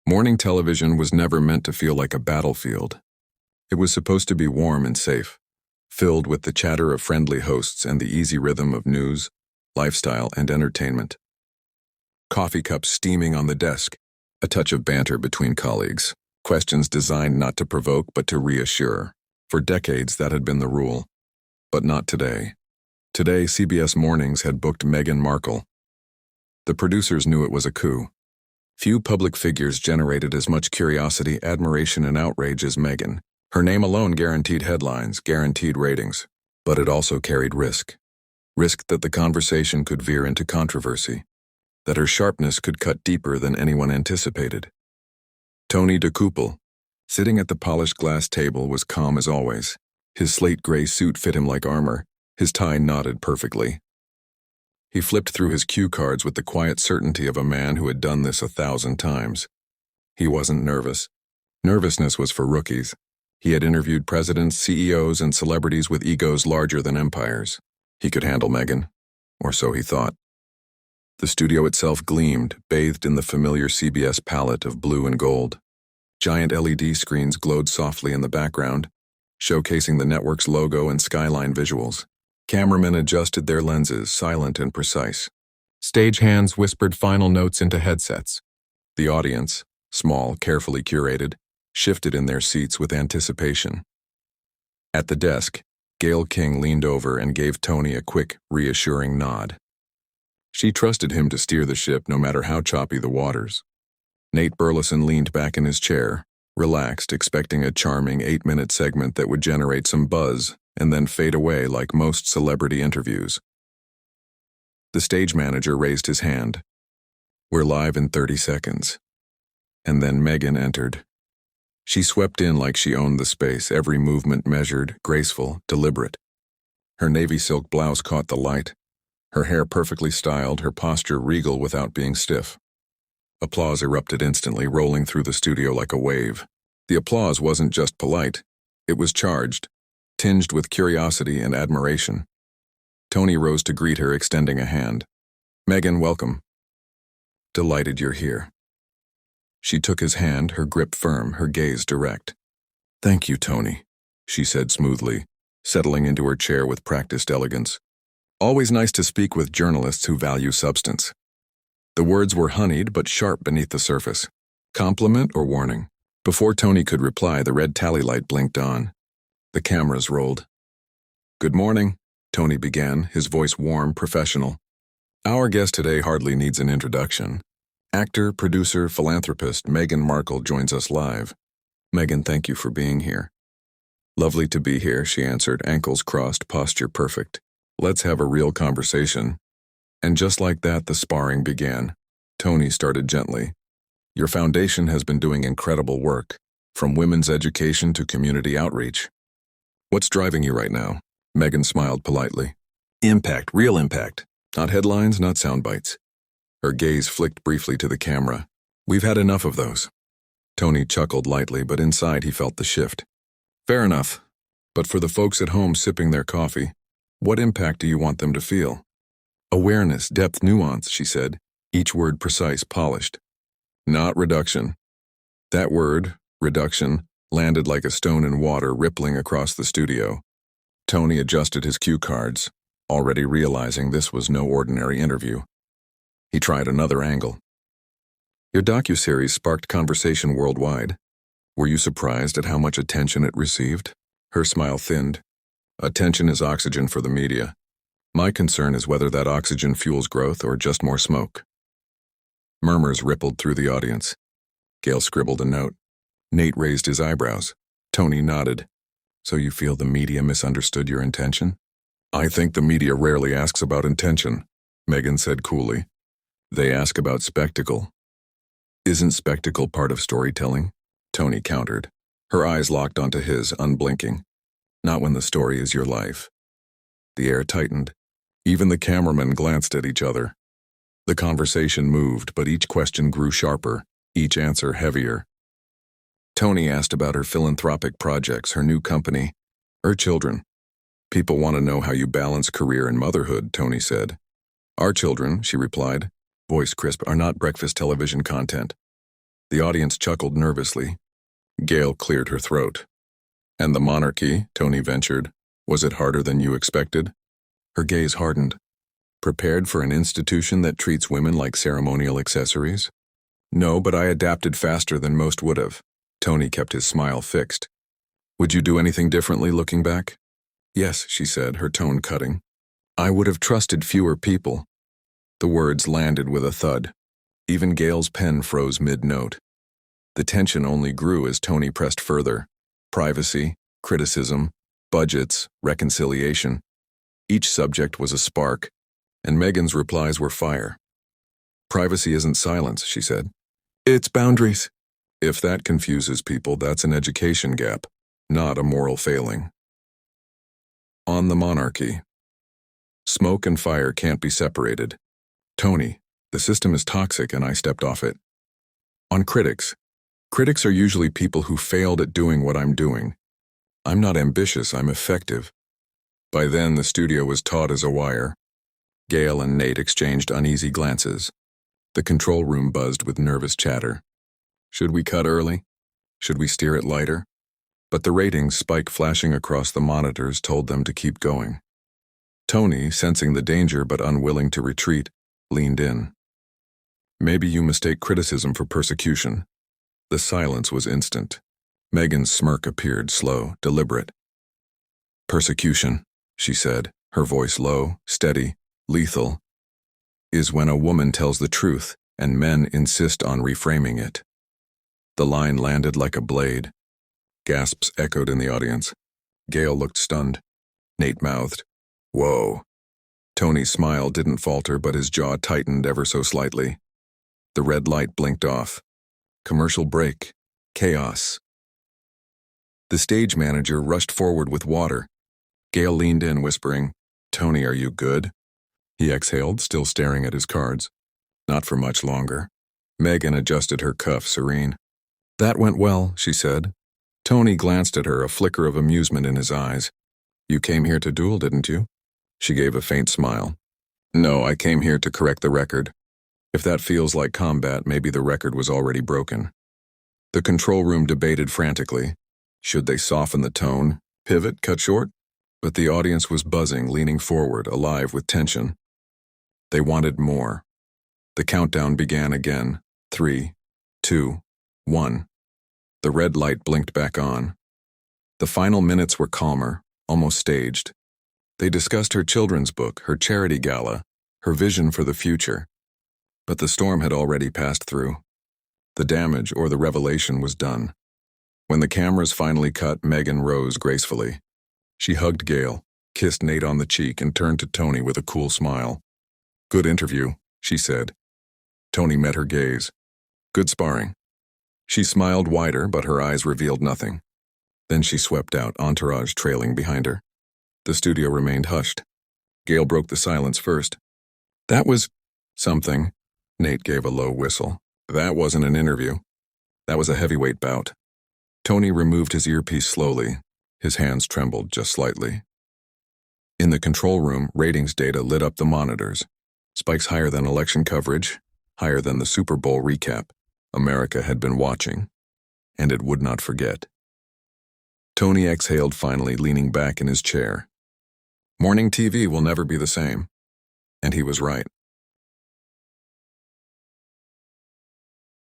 Morning television was never meant to feel like a battlefield. It was supposed to be warm and safe, filled with the chatter of friendly hosts and the easy rhythm of news, lifestyle, and entertainment. Coffee cups steaming on the desk, a touch of banter between colleagues, questions designed not to provoke but to reassure. For decades that had been the rule. But not today. Today, CBS Mornings had booked Meghan Markle. The producers knew it was a coup. Few public figures generated as much curiosity, admiration, and outrage as Meghan. Her name alone guaranteed headlines, guaranteed ratings. But it also carried risk. Risk that the conversation could veer into controversy. That her sharpness could cut deeper than anyone anticipated. Tony Dokoupil, sitting at the polished glass table, was calm as always. His slate gray suit fit him like armor. His tie knotted perfectly. He flipped through his cue cards with the quiet certainty of a man who had done this 1,000 times. He wasn't nervous. Nervousness was for rookies. He had interviewed presidents, CEOs, and celebrities with egos larger than empires. He could handle Meghan, or so he thought. The studio itself gleamed, bathed in the familiar CBS palette of blue and gold. Giant LED screens glowed softly in the background, showcasing the network's logo and skyline visuals. Cameramen adjusted their lenses, silent and precise. Stagehands whispered final notes into headsets. The audience, small, carefully curated, shifted in their seats with anticipation. At the desk, Gayle King leaned over and gave Tony a quick, reassuring nod. She trusted him to steer the ship no matter how choppy the waters. Nate Burleson leaned back in his chair, relaxed, expecting a charming 8-minute segment that would generate some buzz and then fade away like most celebrity interviews. The stage manager raised his hand. "We're live in 30 seconds. And then Meghan entered. She swept in like she owned the space, every movement measured, graceful, deliberate. Her navy silk blouse caught the light, her hair perfectly styled, her posture regal without being stiff. Applause erupted instantly, rolling through the studio like a wave. The applause wasn't just polite, it was charged, tinged with curiosity and admiration. Tony rose to greet her, extending a hand. "Meghan, welcome. Delighted you're here." She took his hand, her grip firm, her gaze direct. "Thank you, Tony," she said smoothly, settling into her chair with practiced elegance. "Always nice to speak with journalists who value substance." The words were honeyed but sharp beneath the surface. Compliment or warning? Before Tony could reply, the red tally light blinked on. The cameras rolled. "Good morning," Tony began, his voice warm, professional. "Our guest today hardly needs an introduction. Actor, producer, philanthropist Meghan Markle joins us live. Meghan, thank you for being here." "Lovely to be here," she answered, ankles crossed, posture perfect. "Let's have a real conversation." And just like that, the sparring began. Tony started gently. "Your foundation has been doing incredible work, from women's education to community outreach. What's driving you right now?" Meghan smiled politely. "Impact, real impact. Not headlines, not sound bites." Her gaze flicked briefly to the camera. "We've had enough of those." Tony chuckled lightly, but inside he felt the shift. "Fair enough. But for the folks at home sipping their coffee, what impact do you want them to feel?" "Awareness, depth, nuance," she said, each word precise, polished. "Not reduction." That word, reduction, landed like a stone in water, rippling across the studio. Tony adjusted his cue cards, already realizing this was no ordinary interview. He tried another angle. "Your docuseries sparked conversation worldwide. Were you surprised at how much attention it received?" Her smile thinned. "Attention is oxygen for the media. My concern is whether that oxygen fuels growth or just more smoke." Murmurs rippled through the audience. Gayle scribbled a note. Nate raised his eyebrows. Tony nodded. "So you feel the media misunderstood your intention?" "I think the media rarely asks about intention," Meghan said coolly. "They ask about spectacle." "Isn't spectacle part of storytelling?" Tony countered. Her eyes locked onto his, unblinking. "Not when the story is your life." The air tightened. Even the cameramen glanced at each other. The conversation moved, but each question grew sharper, each answer heavier. Tony asked about her philanthropic projects, her new company, her children. "People want to know how you balance career and motherhood," Tony said. "Our children," she replied, voice crisp, "are not breakfast television content." The audience chuckled nervously. Gail cleared her throat. And the monarchy, Tony ventured. Was it harder than you expected? Her gaze hardened. Prepared for an institution that treats women like ceremonial accessories? No, but I adapted faster than most would have. Tony kept his smile fixed. Would you do anything differently looking back? Yes, she said, her tone cutting. I would have trusted fewer people. The words landed with a thud. Even Gail's pen froze mid-note. The tension only grew as Tony pressed further. Privacy, criticism, budgets, reconciliation. Each subject was a spark, and Meghan's replies were fire. Privacy isn't silence, she said. It's boundaries. If that confuses people, that's an education gap, not a moral failing. On the monarchy. Smoke and fire can't be separated. Tony, the system is toxic and I stepped off it. On critics. Critics are usually people who failed at doing what I'm doing. I'm not ambitious, I'm effective. By then, the studio was taut as a wire. Gail and Nate exchanged uneasy glances. The control room buzzed with nervous chatter. Should we cut early? Should we steer it lighter? But the ratings spike flashing across the monitors told them to keep going. Tony, sensing the danger but unwilling to retreat, leaned in. Maybe you mistake criticism for persecution. The silence was instant. Meghan's smirk appeared slow, deliberate. Persecution, she said, her voice low, steady, lethal, is when a woman tells the truth and men insist on reframing it. The line landed like a blade. Gasps echoed in the audience. Gail looked stunned. Nate mouthed, "Whoa." Tony's smile didn't falter, but his jaw tightened ever so slightly. The red light blinked off. Commercial break. Chaos. The stage manager rushed forward with water. Gail leaned in, whispering, "Tony, are you good?" He exhaled, still staring at his cards. Not for much longer. Meghan adjusted her cuff, serene. That went well, she said. Tony glanced at her, a flicker of amusement in his eyes. You came here to duel, didn't you? She gave a faint smile. No, I came here to correct the record. If that feels like combat, maybe the record was already broken. The control room debated frantically. Should they soften the tone, pivot, cut short? But the audience was buzzing, leaning forward, alive with tension. They wanted more. The countdown began again. 3, 2, 1. The red light blinked back on. The final minutes were calmer, almost staged. They discussed her children's book, her charity gala, her vision for the future. But the storm had already passed through. The damage, or the revelation, was done. When the cameras finally cut, Meghan rose gracefully. She hugged Gail, kissed Nate on the cheek, and turned to Tony with a cool smile. Good interview, she said. Tony met her gaze. Good sparring. She smiled wider, but her eyes revealed nothing. Then she swept out, entourage trailing behind her. The studio remained hushed. Gail broke the silence first. That was something. Nate gave a low whistle. That wasn't an interview. That was a heavyweight bout. Tony removed his earpiece slowly. His hands trembled just slightly. In the control room, ratings data lit up the monitors. Spikes higher than election coverage, higher than the Super Bowl recap. America had been watching, and it would not forget. Tony exhaled finally, leaning back in his chair. Morning TV will never be the same. And he was right.